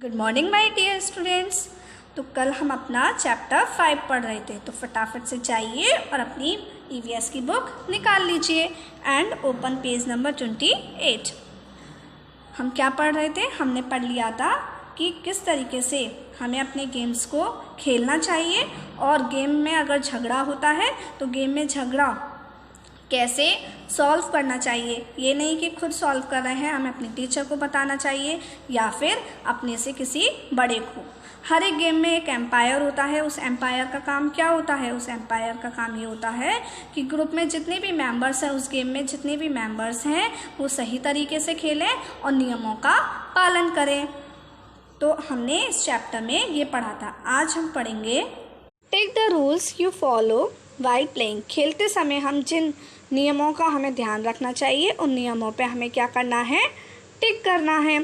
Good morning my dear students. तो कल हम अपना चैप्टर 5 पढ़ रहे थे, तो फटाफट से जाइए और अपनी ईवीएस की बुक निकाल लीजिए एंड ओपन पेज नंबर 28। हम क्या पढ़ रहे थे? हमने पढ़ लिया था कि किस तरीके से हमें अपने गेम्स को खेलना चाहिए और गेम में अगर झगड़ा होता है तो गेम में झगड़ा कैसे सॉल्व करना चाहिए। ये नहीं कि खुद सॉल्व कर रहे हैं, हमें अपने टीचर को बताना चाहिए या फिर अपने से किसी बड़े को। हर एक गेम में एक एम्पायर होता है। उस एम्पायर का काम क्या होता है? उस एम्पायर का काम ये होता है कि ग्रुप में जितने भी मेंबर्स हैं, उस गेम में जितने भी मेंबर्स हैं, वो सही तरीके से खेलें और नियमों का पालन करें। तो हमने इस चैप्टर में ये पढ़ा था। आज हम पढ़ेंगे take the rules you follow while playing. खेलते समय हम जिन नियमों का हमें ध्यान रखना चाहिए, उन नियमों पे हमें क्या करना है? टिक करना है।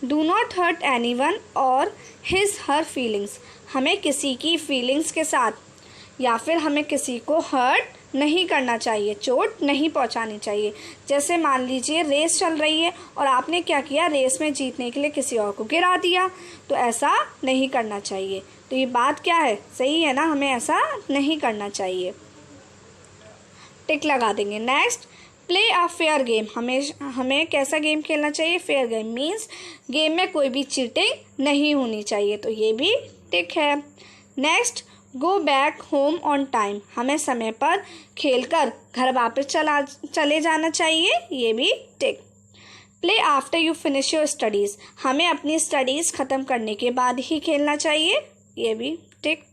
डू नॉट हर्ट एनीवन और हिज हर फीलिंग्स। हमें किसी की फीलिंग्स के साथ या फिर हमें किसी को हर्ट नहीं करना चाहिए, चोट नहीं पहुंचानी चाहिए। जैसे मान लीजिए रेस चल रही है और आपने क्या किया, रेस में जीतने के लिए किसी और को गिरा दिया, तो ऐसा नहीं करना चाहिए। तो ये बात क्या है? सही है ना? हमें ऐसा नहीं करना चाहिए। टिक लगा देंगे। Next, play a fair game. हमें कैसा गेम खेलना चाहिए? फेयर गेम मीन्स गेम में कोई भी चीटिंग नहीं होनी चाहिए, तो ये भी टिक है। Next, go back home on time. हमें समय पर खेलकर घर वापस चले जाना चाहिए, ये भी tick. Play after you finish your studies. हमें अपनी स्टडीज़ ख़त्म करने के बाद ही खेलना चाहिए, ये भी tick.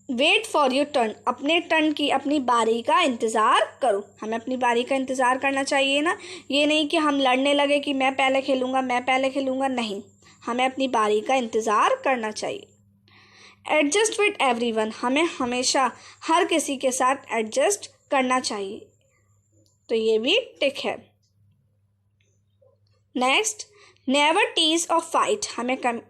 Wait for your turn. अपने टर्न की, अपनी बारी का इंतज़ार करो। हमें अपनी बारी का इंतज़ार करना चाहिए ना। ये नहीं कि हम लड़ने लगे कि मैं पहले खेलूँगा, नहीं, हमें अपनी बारी का इंतज़ार करना चाहिए। Adjust with everyone. हमें हमेशा हर किसी के साथ एडजस्ट करना चाहिए, तो ये भी टिक है। नेक्स्ट, नेवर टीज और फाइट।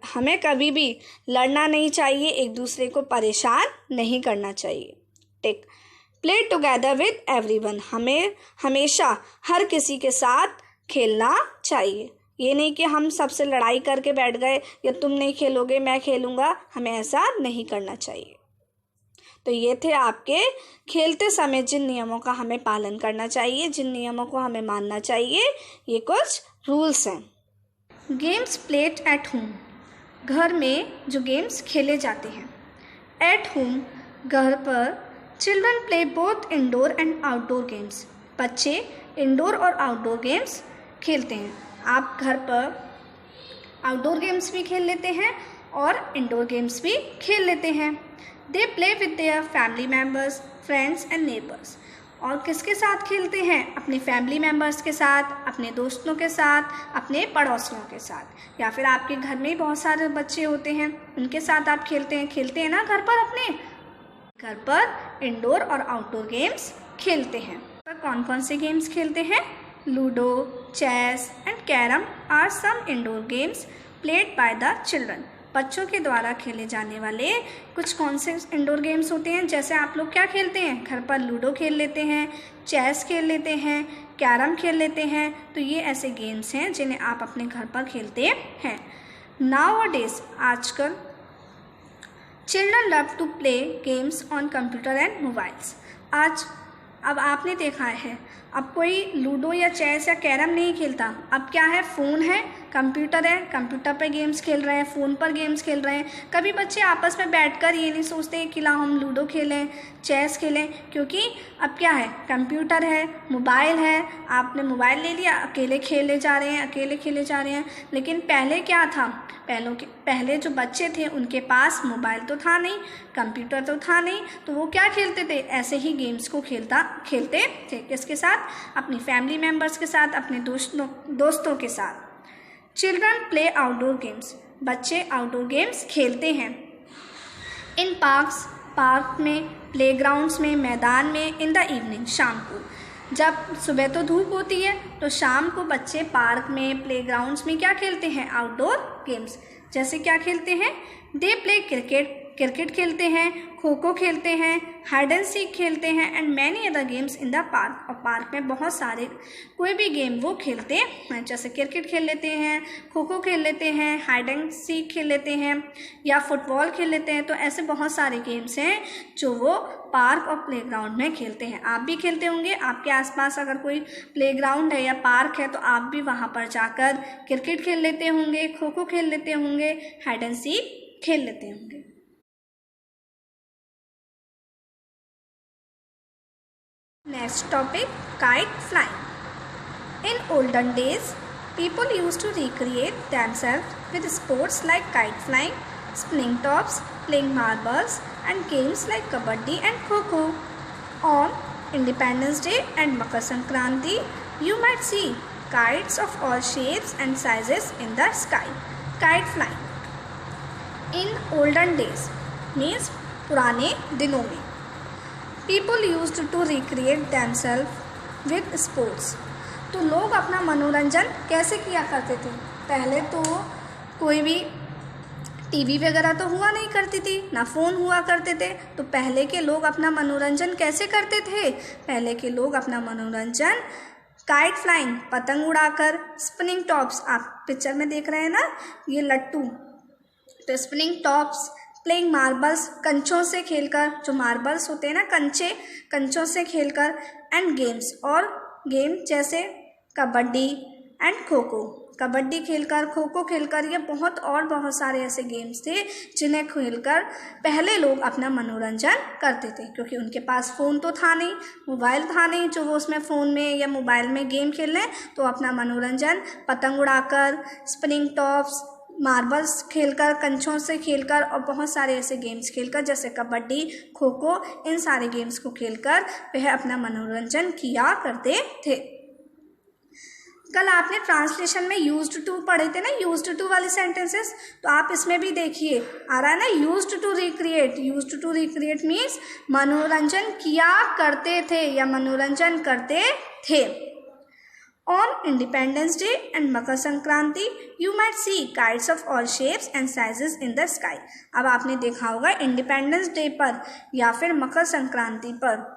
हमें कभी भी लड़ना नहीं चाहिए, एक दूसरे को परेशान नहीं करना चाहिए, tick. Play together with everyone. हमें हमेशा हर किसी के साथ खेलना चाहिए। ये नहीं कि हम सबसे लड़ाई करके बैठ गए या तुम नहीं खेलोगे मैं खेलूँगा, हमें ऐसा नहीं करना चाहिए। तो ये थे आपके खेलते समय जिन नियमों का हमें पालन करना चाहिए, जिन नियमों को हमें मानना चाहिए, ये कुछ रूल्स हैं। Games played at home. घर में जो गेम्स खेले जाते हैं। एट होम, घर पर। Children play both indoor and outdoor games. बच्चे इंडोर और आउटडोर गेम्स खेलते हैं। आप घर पर आउटडोर गेम्स भी खेल लेते हैं और इंडोर गेम्स भी खेल लेते हैं। They play with their family members, friends and neighbours. और किसके साथ खेलते हैं? अपने फैमिली मेम्बर्स के साथ, अपने दोस्तों के साथ, अपने पड़ोसियों के साथ, या फिर आपके घर में बहुत सारे बच्चे होते हैं, उनके साथ आप खेलते हैं ना घर पर। अपने घर पर इंडोर और आउटडोर गेम्स खेलते हैं। पर कौन कौन से गेम्स खेलते हैं? Ludo, chess and carrom are some indoor games played by the children. बच्चों के द्वारा खेले जाने वाले कुछ कौन से इंडोर गेम्स होते हैं? जैसे आप लोग क्या खेलते हैं घर पर? लूडो खेल लेते हैं, चेस खेल लेते हैं, कैरम खेल लेते हैं। तो ये ऐसे गेम्स हैं जिन्हें आप अपने घर पर खेलते हैं। नाउअडेज, आजकल children love to play games on computer and mobiles. अब आपने देखा है, अब कोई लूडो या चेस या कैरम नहीं खेलता। अब क्या है? फ़ोन है, कंप्यूटर है, कंप्यूटर पर गेम्स खेल रहे हैं, फ़ोन पर गेम्स खेल रहे हैं। कभी बच्चे आपस में बैठकर ये नहीं सोचते कि ला हम लूडो खेलें, चेस खेलें, क्योंकि अब क्या है? कंप्यूटर है, मोबाइल है, आपने मोबाइल ले लिया, अकेले खेले जा रहे हैं। लेकिन पहले क्या था? पहले जो बच्चे थे उनके पास मोबाइल तो था नहीं, कंप्यूटर तो था नहीं, तो वो क्या खेलते थे? ऐसे ही गेम्स को खेलते थे। किसके साथ? अपनी फैमिली मेम्बर्स के साथ, अपने दोस्तों के साथ। Children play outdoor games. बच्चे आउटडोर गेम्स खेलते हैं। इन पार्क में, प्लेग्राउंड्स में, मैदान में। इन द इवनिंग, शाम को। जब सुबह तो धूप होती है, तो शाम को बच्चे पार्क में, प्लेग्राउंड्स में क्या खेलते हैं? Outdoor games. जैसे क्या खेलते हैं? दे प्ले क्रिकेट क्रिकेट खेलते हैं, खो खो खेलते हैं, हाइड एंड सीक खेलते हैं and many other games in the park. और पार्क में बहुत सारे कोई भी गेम वो खेलते हैं, जैसे क्रिकेट खेल लेते हैं, खो खो खेल लेते हैं, हाइड एंड सीक खेल लेते हैं या फुटबॉल खेल लेते हैं। तो ऐसे बहुत सारे गेम्स हैं जो वो पार्क और प्लेग्राउंड में खेलते हैं। आप भी खेलते होंगे, आपके आसपास अगर कोई प्लेग्राउंड है या पार्क है तो आप भी वहाँ पर जाकर क्रिकेट खेल लेते होंगे, खो खो खेल लेते होंगे, हाइड एंड सीक खेल लेते होंगे। Next topic, kite flying. In olden days, people used to recreate themselves with sports like kite flying, spinning tops, playing marbles, and games like kabaddi and kho-kho. On Independence Day and Makar Sankranti, you might see kites of all shapes and sizes in the sky. Kite flying. In olden days means पुराने दिनों में people used to recreate themselves with sports. तो लोग अपना मनोरंजन कैसे किया करते थे? पहले तो कोई भी टीवी वगैरह तो हुआ नहीं करती थी, ना फ़ोन हुआ करते थे। तो पहले के लोग अपना मनोरंजन कैसे करते थे? पहले के लोग अपना मनोरंजन काइट फ्लाइंग, पतंग उड़ाकर, स्पिनिंग टॉप्स, आप पिक्चर में देख रहे हैं ना ये लट्टू, तो स्पिनिंग टॉप्स, प्लेइंग मार्बल्स, कंचों से खेलकर, जो मार्बल्स होते हैं ना कंचों से खेलकर, एंड गेम्स, और गेम जैसे कबड्डी एंड खो खो, कबड्डी खेलकर, खो खो खेलकर, ये बहुत सारे ऐसे गेम्स थे जिन्हें खेलकर पहले लोग अपना मनोरंजन करते थे। क्योंकि उनके पास फ़ोन तो था नहीं, मोबाइल था नहीं जो वो उसमें फ़ोन में या मोबाइल में गेम खेल लें, तो अपना मनोरंजन पतंग उड़ाकर, स्पिनिंग टॉप्स, मार्बल्स खेलकर, कंचों से खेलकर और बहुत सारे ऐसे गेम्स खेलकर जैसे कबड्डी, खो खो, इन सारे गेम्स को खेलकर वह अपना मनोरंजन किया करते थे। कल आपने ट्रांसलेशन में यूज्ड टू पढ़े थे ना, यूज्ड टू वाले सेंटेंसेस, तो आप इसमें भी देखिए आ रहा है ना used to recreate. Used to recreate means मनोरंजन किया करते थे या मनोरंजन करते थे। On Independence Day and Makar Sankranti you might see kites of all shapes and sizes in the sky. अब आपने देखा होगा इंडिपेंडेंस डे पर या फिर मकर संक्रांति पर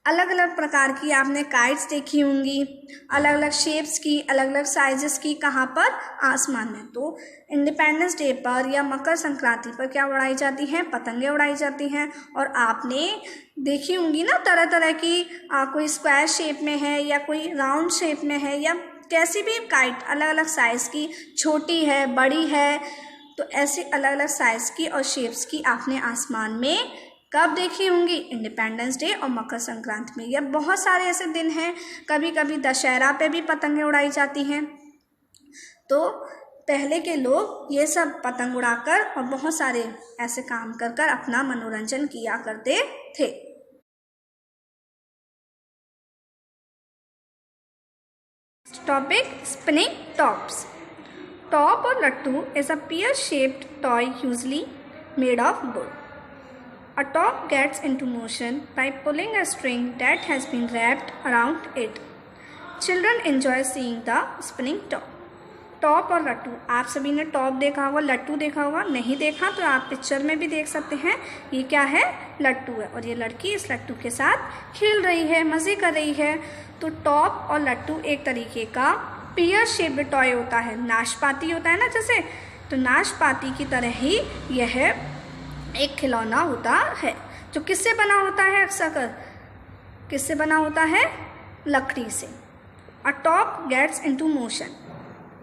अलग अलग प्रकार की आपने काइट्स देखी होंगी, अलग अलग शेप्स की, अलग अलग साइजेस की, कहाँ पर? आसमान में। तो इंडिपेंडेंस डे पर या मकर संक्रांति पर क्या उड़ाई जाती हैं? पतंगे उड़ाई जाती हैं। और आपने देखी होंगी ना तरह तरह की, कोई स्क्वायर शेप में है या कोई राउंड शेप में है या कैसी भी काइट अलग अलग साइज़ की, छोटी है, बड़ी है, तो ऐसी अलग अलग साइज़ की और शेप्स की आपने आसमान में कब देखी होंगी? इंडिपेंडेंस डे और मकर संक्रांति में। यह बहुत सारे ऐसे दिन हैं, कभी कभी दशहरा पे भी पतंगें उड़ाई जाती हैं। तो पहले के लोग ये सब पतंग उड़ाकर और बहुत सारे ऐसे काम कर कर अपना मनोरंजन किया करते थे। Topic, spinning tops. टॉप और लट्टू is a pear shaped toy usually made of wood. A top gets into motion by pulling a string that has been wrapped around it. Children enjoy seeing the spinning top. Top और लट्टू, आप सभी ने top देखा होगा, लट्टू देखा होगा। नहीं देखा तो आप पिक्चर में भी देख सकते हैं। ये क्या है? लट्टू है और ये लड़की इस लट्टू के साथ खेल रही है, मज़े कर रही है। तो टॉप और लट्टू एक तरीके का pear shaped टॉय होता है, नाशपाती होता है ना जैसे, तो नाशपाती की तरह ही यह एक खिलौना होता है जो किससे बना होता है? अक्सर किससे बना होता है? लकड़ी से। A top gets into motion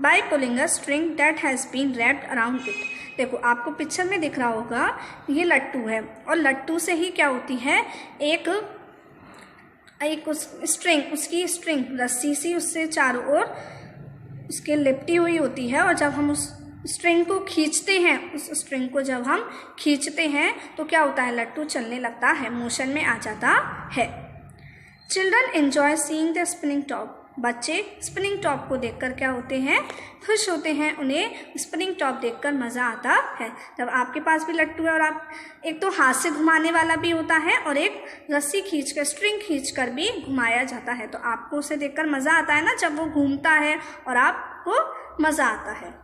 by pulling a string that has been wrapped around it. देखो आपको पिक्चर में दिख रहा होगा ये लट्टू है और लट्टू से ही क्या होती है? एक उस स्ट्रिंग, उसकी स्ट्रिंग रस्सी सी उससे चारों ओर उसके लिपटी हुई होती है और जब हम उस स्ट्रिंग को खींचते हैं, उस स्ट्रिंग को जब हम खींचते हैं तो क्या होता है? लट्टू चलने लगता है, मोशन में आ जाता है। Children enjoy seeing the spinning top. बच्चे स्पिनिंग टॉप को देखकर क्या होते हैं? खुश होते हैं, उन्हें स्पिनिंग टॉप देखकर मज़ा आता है। जब आपके पास भी लट्टू है और आप एक तो हाथ से घुमाने वाला भी होता है और एक रस्सी खींचकर, स्ट्रिंग खींचकर भी घुमाया जाता है, तो आपको उसे देखकर मज़ा आता है ना, जब वो घूमता है और आपको मज़ा आता है।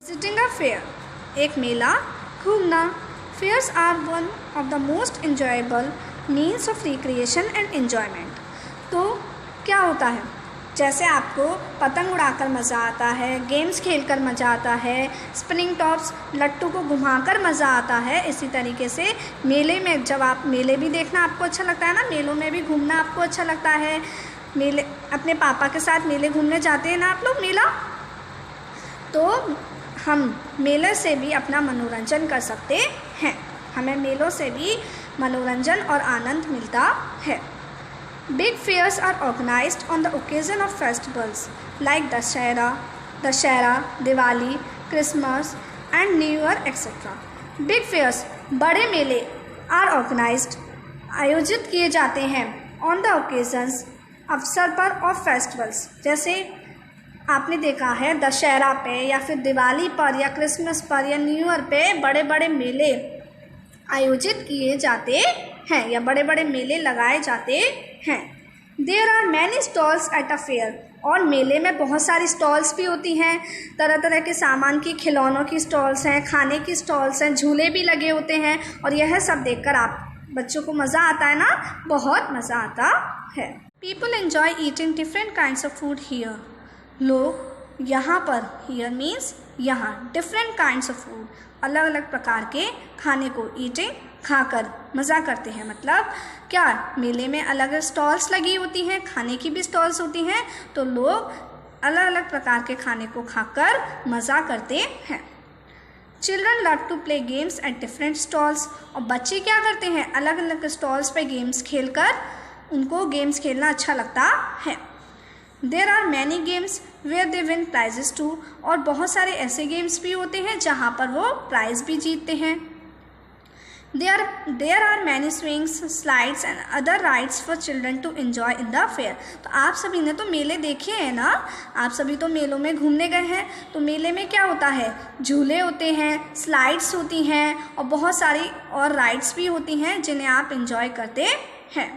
विजिटिंग अ फेयर, एक मेला घूमना। Fairs are one of the most enjoyable means of recreation and enjoyment. तो क्या होता है, जैसे आपको पतंग उड़ाकर मज़ा आता है, गेम्स खेलकर मज़ा आता है, स्पिनिंग टॉप्स लट्टू को घुमाकर मज़ा आता है, इसी तरीके से मेले में जब आप मेले भी देखना आपको अच्छा लगता है ना, मेलों में भी घूमना आपको अच्छा लगता है। मेले अपने पापा के साथ मेले घूमने जाते हैं ना आप लोग मेला, तो हम मेले से भी अपना मनोरंजन कर सकते हैं। हमें मेलों से भी मनोरंजन और आनंद मिलता है। Big fairs are organised on the occasion of festivals like Dussehra, Diwali, Christmas and New Year etcetera. Big fairs, बड़े मेले, आर ऑर्गेनाइज्ड, आयोजित किए जाते हैं, ऑन द ओकेजन्स, अवसर पर, ऑफ फेस्टिवल्स, जैसे आपने देखा है दशहरा पे या फिर दिवाली पर या क्रिसमस पर या न्यू ईयर पे बड़े बड़े मेले आयोजित किए जाते हैं या बड़े बड़े मेले लगाए जाते हैं। There are many stalls at a fair, और मेले में बहुत सारी स्टॉल्स भी होती हैं, तरह तरह के सामान की, खिलौनों की स्टॉल्स हैं, खाने की स्टॉल्स हैं, झूले भी लगे होते हैं, और यह सब देखकर आप बच्चों को मज़ा आता है ना, बहुत मज़ा आता है। People enjoy eating different kinds of food here, लोग यहाँ पर, हियर मीन्स यहाँ, डिफरेंट काइंड्स ऑफ फूड, अलग अलग प्रकार के खाने को ईटिंग खाकर मज़ा करते हैं। मतलब क्या, मेले में अलग स्टॉल्स लगी होती हैं, खाने की भी स्टॉल्स होती हैं, तो लोग अलग अलग प्रकार के खाने को खाकर मज़ा करते हैं। Children love to play games at different stalls, और बच्चे क्या करते हैं, अलग अलग स्टॉल्स पे गेम्स खेलकर उनको गेम्स खेलना अच्छा लगता है। There are many games where they win prizes too, और बहुत सारे ऐसे गेम्स भी होते हैं जहाँ पर वो प्राइज़ भी जीतते हैं। There are many swings, slides and other rides for children to enjoy in the fair. तो आप सभी ने तो मेले देखे हैं ना, आप सभी तो मेलों में घूमने गए हैं, तो मेले में क्या होता है, झूले होते हैं, स्लाइड्स होती हैं, और बहुत सारी और राइड्स भी होती हैं जिन्हें आप एंजॉय करते हैं।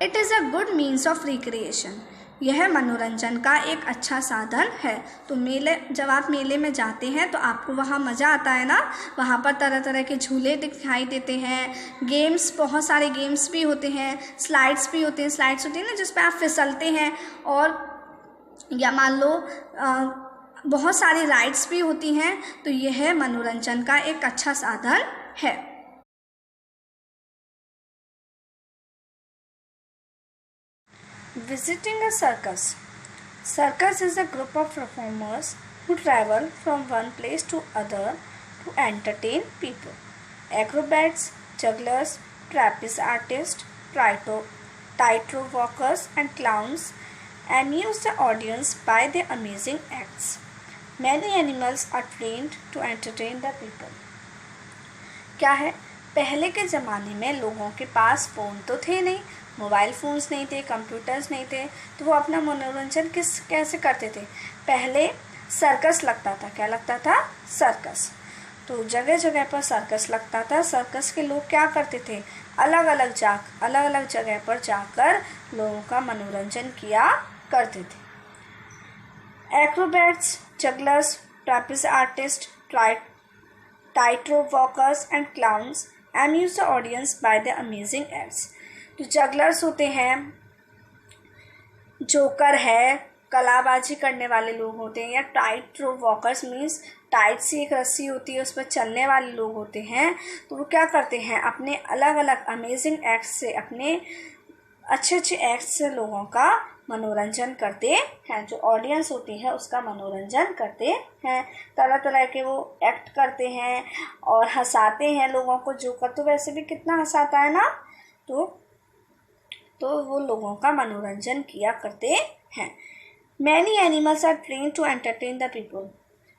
It is a good means of recreation, यह मनोरंजन का एक अच्छा साधन है। तो मेले, जब आप मेले में जाते हैं तो आपको वहाँ मज़ा आता है ना, वहाँ पर तरह तरह के झूले दिखाई देते हैं, गेम्स, बहुत सारे गेम्स भी होते हैं, स्लाइड्स भी होते हैं, स्लाइड्स होती हैं ना जिस पर आप फिसलते हैं, और या मान लो बहुत सारी राइड्स भी होती हैं, तो यह मनोरंजन का एक अच्छा साधन है। Visiting a circus. Circus is a group of performers who travel from one place to other to entertain people. Acrobats, jugglers, trapeze artists, tightrope walkers and clowns amuse the audience by their amazing acts. Many animals are trained to entertain the people. क्या है, पहले के ज़माने में लोगों के पास phone तो थे नहीं, मोबाइल फ़ोन्स नहीं थे, कंप्यूटर्स नहीं थे, तो वो अपना मनोरंजन कैसे करते थे। पहले सर्कस लगता था, क्या लगता था, सर्कस। तो जगह जगह पर सर्कस लगता था। सर्कस के लोग क्या करते थे, अलग अलग जगह पर जाकर लोगों का मनोरंजन किया करते थे। Acrobats, jugglers, trapeze artist, tightrope walkers and clowns amuse the audience by their amazing acts. तो जगलर्स होते हैं, जोकर है, कलाबाजी करने वाले लोग होते हैं, या टाइट्रोप वॉकर्स मीन्स टाइट सी एक रस्सी होती है, उस पर चलने वाले लोग होते हैं। तो वो क्या करते हैं, अपने अलग अलग अमेजिंग एक्ट्स से, अपने अच्छे एक्ट्स से लोगों का मनोरंजन करते हैं। जो ऑडियंस होती है उसका मनोरंजन करते हैं, तरह तरह के वो एक्ट करते हैं और हंसाते हैं लोगों को। जोकर तो वैसे भी कितना हंसाता है ना, तो वो लोगों का मनोरंजन किया करते हैं। Many animals are train to entertain the people.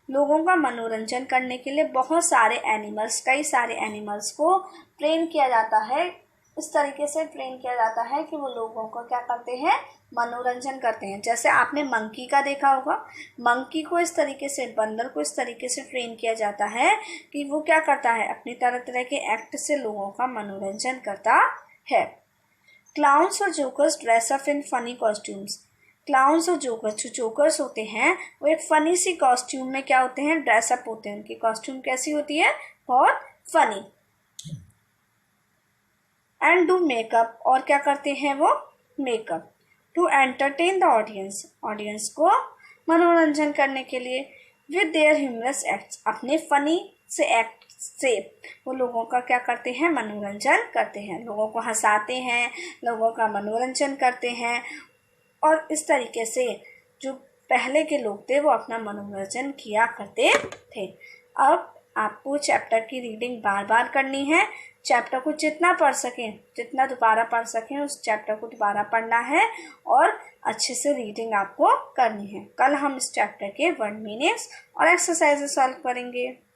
लोगों का मनोरंजन करने के लिए बहुत सारे एनिमल्स, कई सारे एनिमल्स को ट्रेन किया जाता है। इस तरीके से ट्रेन किया जाता है कि वो लोगों को क्या करते हैं, मनोरंजन करते हैं। जैसे आपने मंकी का देखा होगा, मंकी को इस तरीके से, बंदर को इस तरीके से ट्रेन किया जाता है कि वो क्या करता है, अपनी तरह तरह के एक्ट से लोगों का मनोरंजन करता है। क्लाउन्स और jokers dress up in funny costumes. Clowns और जोकर्स, जो जोकर्स होते हैं वो एक फनी सी कॉस्ट्यूम में क्या होते हैं, ड्रेसअप होते हैं। उनकी कॉस्ट्यूम कैसी होती है, बहुत फनी। एंड डू मेकअप, और क्या करते हैं वो, makeup. To entertain the audience, audience को मनोरंजन करने के लिए। विद देयर ह्यूमरस एक्ट्स, अपने फनी से एक्ट से वो लोगों का क्या करते हैं, मनोरंजन करते हैं, लोगों को हंसाते हैं, लोगों का मनोरंजन करते हैं। और इस तरीके से जो पहले के लोग थे वो अपना मनोरंजन किया करते थे। अब आपको चैप्टर की रीडिंग बार बार करनी है। चैप्टर को जितना पढ़ सकें, जितना दोबारा पढ़ सकें, उस चैप्टर को दोबारा पढ़ना है और अच्छे से रीडिंग आपको करनी है। कल हम इस चैप्टर के वर्ड मीनिंग्स और एक्सरसाइजेस सॉल्व करेंगे।